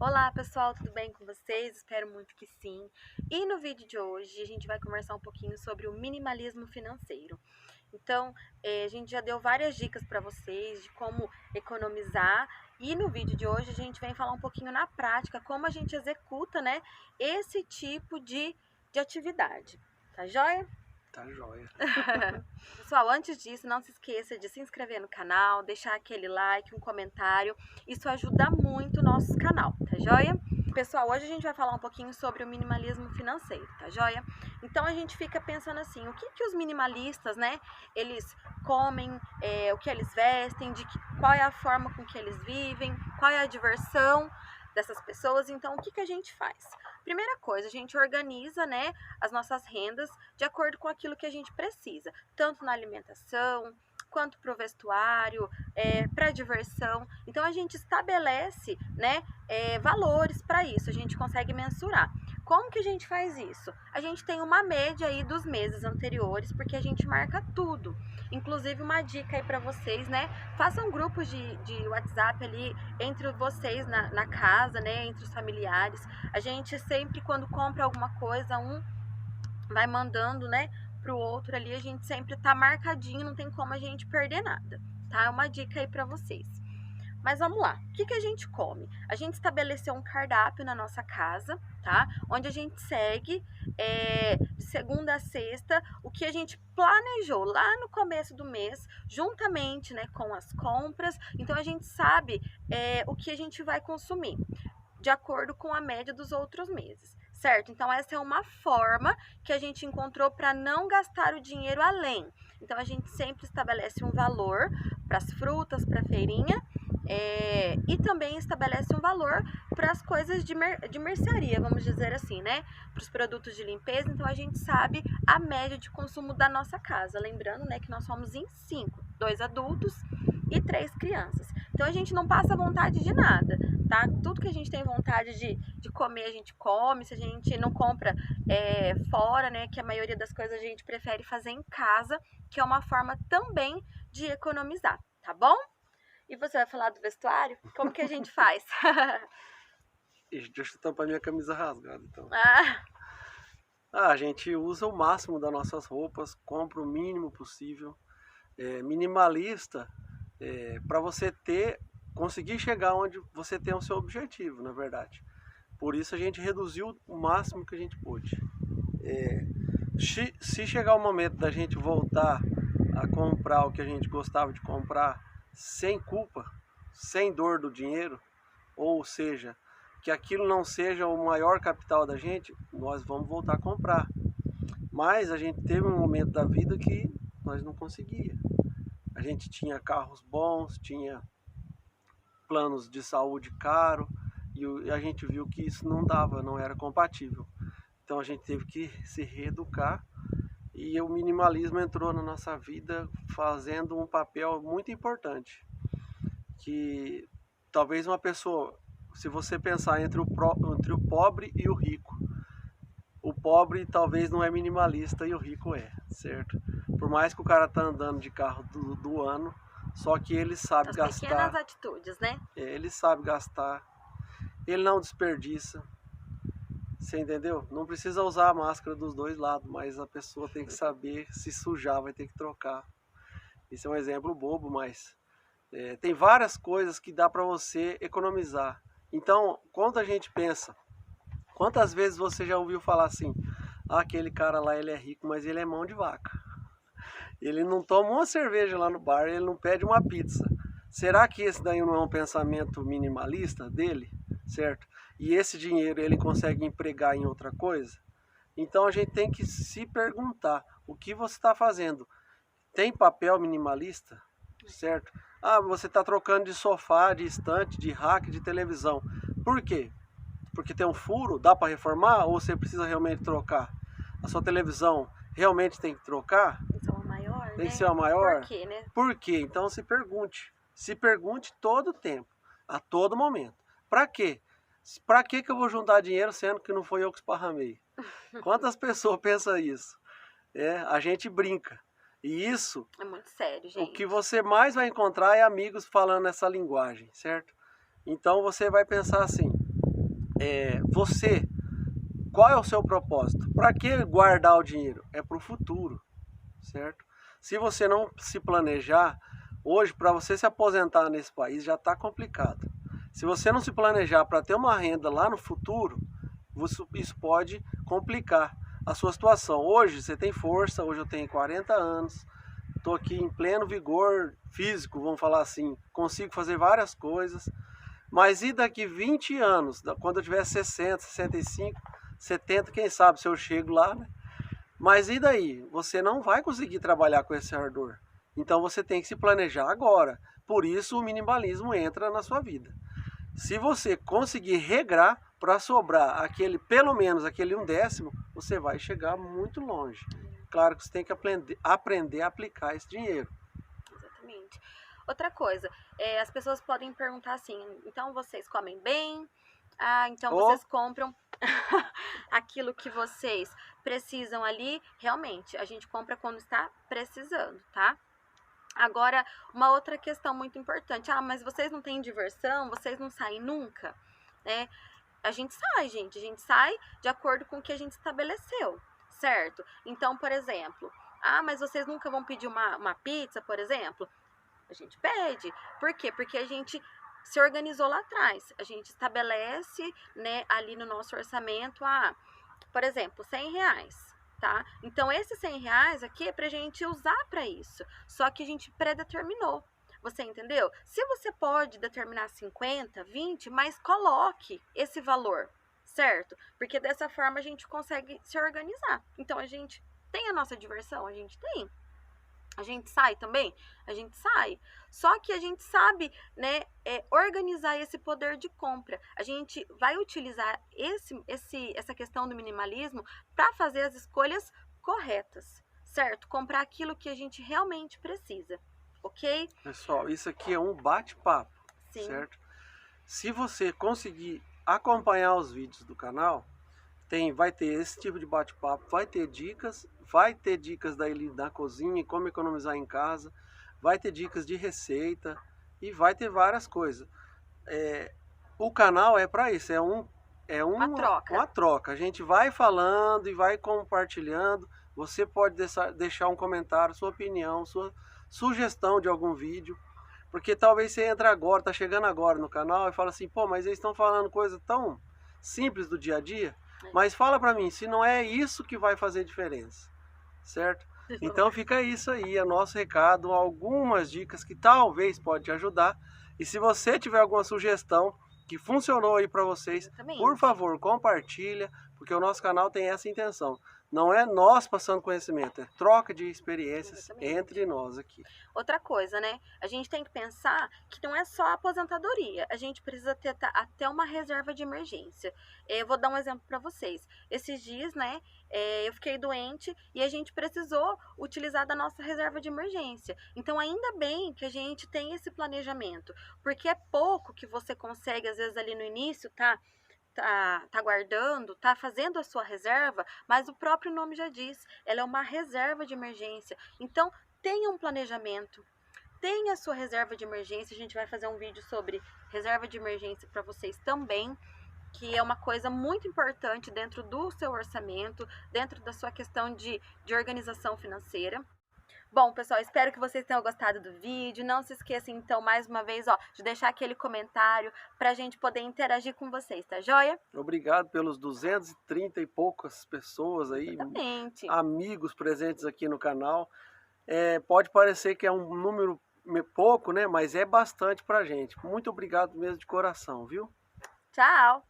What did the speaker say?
Olá pessoal, tudo bem com vocês? Espero muito que sim. E no vídeo de hoje a gente vai conversar um pouquinho sobre o minimalismo financeiro. Então, a gente já deu várias dicas para vocês de como economizar e no vídeo de hoje a gente vem falar um pouquinho na prática como a gente executa, né, esse tipo de atividade. Tá joia? Tá joia. Pessoal, antes disso, não se esqueça de se inscrever no canal, deixar aquele like, um comentário. Isso ajuda muito o nosso canal, tá joia? Pessoal, hoje a gente vai falar um pouquinho sobre o minimalismo financeiro, tá joia? Então a gente fica pensando assim, o que os minimalistas, né, eles comem, o que eles vestem, qual é a forma com que eles vivem, qual é a diversão dessas pessoas. Então o que a gente faz? Primeira coisa, a gente organiza, né, as nossas rendas de acordo com aquilo que a gente precisa, tanto na alimentação, quanto para o vestuário, para diversão. Então a gente estabelece, né, valores para isso, a gente consegue mensurar. Como que a gente faz isso? A gente tem uma média aí dos meses anteriores, porque a gente marca tudo. Inclusive uma dica aí para vocês, né? Façam grupos de WhatsApp ali entre vocês na casa, né? Entre os familiares. A gente sempre, quando compra alguma coisa, um vai mandando, né, pro outro ali, a gente sempre tá marcadinho, não tem como a gente perder nada, tá? É uma dica aí para vocês. Mas vamos lá, o que a gente come? A gente estabeleceu um cardápio na nossa casa, tá? Onde a gente segue de segunda a sexta o que a gente planejou lá no começo do mês, juntamente, né, com as compras. Então a gente sabe o que a gente vai consumir de acordo com a média dos outros meses, certo? Então essa é uma forma que a gente encontrou para não gastar o dinheiro além. Então a gente sempre estabelece um valor para as frutas, para a feirinha, e também estabelece um valor para as coisas de mercearia, vamos dizer assim, né? Para os produtos de limpeza. Então a gente sabe a média de consumo da nossa casa. Lembrando, né, que nós somos em 5, 2 adultos e 3 crianças. Então a gente não passa vontade de nada, tá? Tudo que a gente tem vontade de comer, a gente come. Se a gente não compra fora, né? Que a maioria das coisas a gente prefere fazer em casa, que é uma forma também de economizar, tá bom? E você vai falar do vestuário? Como que a gente faz? Ixi, deixa eu tampar minha camisa rasgada, então. Ah, A gente usa o máximo das nossas roupas, compra o mínimo possível. Minimalista, para você conseguir chegar onde você tem o seu objetivo, na verdade. Por isso a gente reduziu o máximo que a gente pôde. Se chegar o momento da gente voltar a comprar o que a gente gostava de comprar sem culpa, sem dor do dinheiro, ou seja, que aquilo não seja o maior capital da gente, nós vamos voltar a comprar. Mas a gente teve um momento da vida que nós não conseguia. A gente tinha carros bons, tinha planos de saúde caro, e a gente viu que isso não dava, não era compatível. Então a gente teve que se reeducar e o minimalismo entrou na nossa vida fazendo um papel muito importante. Que talvez uma pessoa, se você pensar entre o pobre e o rico, o pobre talvez não é minimalista e o rico é, certo? Por mais que o cara tá andando de carro do ano, só que ele sabe as pequenas gastar, atitudes, né? ele sabe gastar, ele não desperdiça, você entendeu? Não precisa usar a máscara dos dois lados, mas a pessoa tem que saber se sujar, vai ter que trocar. Esse é um exemplo bobo, mas tem várias coisas que dá para você economizar. Então, quando a gente pensa, quantas vezes você já ouviu falar assim, ah, aquele cara lá ele é rico, mas ele é mão de vaca. Ele não toma uma cerveja lá no bar, ele não pede uma pizza. Será que esse daí não é um pensamento minimalista dele, certo? E esse dinheiro ele consegue empregar em outra coisa? Então a gente tem que se perguntar, o que você está fazendo? Tem papel minimalista, certo? Ah, você está trocando de sofá, de estante, de rack, de televisão. Por quê? Porque tem um furo, dá para reformar ou você precisa realmente trocar? A sua televisão realmente tem que trocar? Tem que ser uma maior, Tem né? que ser a Por maior? quê, né? Por quê? Então se pergunte. Se pergunte todo o tempo, a todo momento. Para quê? Para que eu vou juntar dinheiro sendo que não foi eu que esparramei? Quantas pessoas pensam isso? A gente brinca. E isso, É muito sério, o que gente. você mais vai encontrar é amigos falando essa linguagem, certo? Então você vai pensar assim, você, qual é o seu propósito? Para que guardar o dinheiro? É para o futuro, certo? Se você não se planejar, hoje para você se aposentar nesse país já está complicado. Se você não se planejar para ter uma renda lá no futuro, isso pode complicar a sua situação. Hoje você tem força, hoje eu tenho 40 anos, estou aqui em pleno vigor físico, vamos falar assim, consigo fazer várias coisas, mas e daqui 20 anos, quando eu tiver 60, 65, 70, quem sabe se eu chego lá, né? Mas e daí? Você não vai conseguir trabalhar com esse ardor. Então você tem que se planejar agora. Por isso o minimalismo entra na sua vida. Se você conseguir regrar para sobrar pelo menos aquele 1/10, você vai chegar muito longe. Claro que você tem que aprender a aplicar esse dinheiro. Exatamente. Outra coisa, as pessoas podem perguntar assim, então vocês comem bem? Então vocês compram aquilo que vocês precisam ali? Realmente, a gente compra quando está precisando, tá? Agora, uma outra questão muito importante. Mas vocês não têm diversão? Vocês não saem nunca? A gente sai, gente. A gente sai de acordo com o que a gente estabeleceu, certo? Então, por exemplo, mas vocês nunca vão pedir uma pizza, por exemplo? A gente pede. Por quê? Porque a gente se organizou lá atrás. A gente estabelece, né, ali no nosso orçamento, por exemplo, R$100. Tá? Então, esses R$100 aqui é pra gente usar para isso. Só que a gente predeterminou. Você entendeu? Se você pode determinar 50, 20, mas coloque esse valor, certo? Porque dessa forma a gente consegue se organizar. Então, a gente tem a nossa diversão? A gente tem. A gente sai também? A gente sai. Só que a gente sabe, né, organizar esse poder de compra. A gente vai utilizar essa questão do minimalismo para fazer as escolhas corretas, certo? Comprar aquilo que a gente realmente precisa, ok? Pessoal, isso aqui é um bate-papo, certo? Se você conseguir acompanhar os vídeos do canal, vai ter esse tipo de bate-papo, vai ter dicas da Eli na cozinha, como economizar em casa, vai ter dicas de receita e vai ter várias coisas. O canal é para isso, uma troca. A gente vai falando e vai compartilhando. Você pode deixar um comentário, sua opinião, sua sugestão de algum vídeo, porque talvez você entre agora, tá chegando agora no canal e fala assim, pô, mas eles estão falando coisa tão simples do dia a dia. Mas fala pra mim, se não é isso que vai fazer diferença, certo? Então fica isso aí, é nosso recado, algumas dicas que talvez pode te ajudar. E se você tiver alguma sugestão que funcionou aí pra vocês, por favor, compartilha, porque o nosso canal tem essa intenção. Não é nós passando conhecimento, é troca de experiências entre nós aqui. Outra coisa, né? A gente tem que pensar que não é só a aposentadoria. A gente precisa ter até uma reserva de emergência. Eu vou dar um exemplo para vocês. Esses dias, né? Eu fiquei doente e a gente precisou utilizar da nossa reserva de emergência. Então, ainda bem que a gente tem esse planejamento. Porque é pouco que você consegue, às vezes, ali no início, tá guardando, tá fazendo a sua reserva, mas o próprio nome já diz, ela é uma reserva de emergência. Então, tenha um planejamento, tenha a sua reserva de emergência. A gente vai fazer um vídeo sobre reserva de emergência para vocês também, que é uma coisa muito importante dentro do seu orçamento, dentro da sua questão de organização financeira. Bom, pessoal, espero que vocês tenham gostado do vídeo. Não se esqueçam, então, mais uma vez, de deixar aquele comentário pra gente poder interagir com vocês, tá joia? Obrigado pelos 230 e poucas pessoas aí, amigos presentes aqui no canal. Pode parecer que é um número pouco, né? Mas é bastante pra gente. Muito obrigado mesmo de coração, viu? Tchau!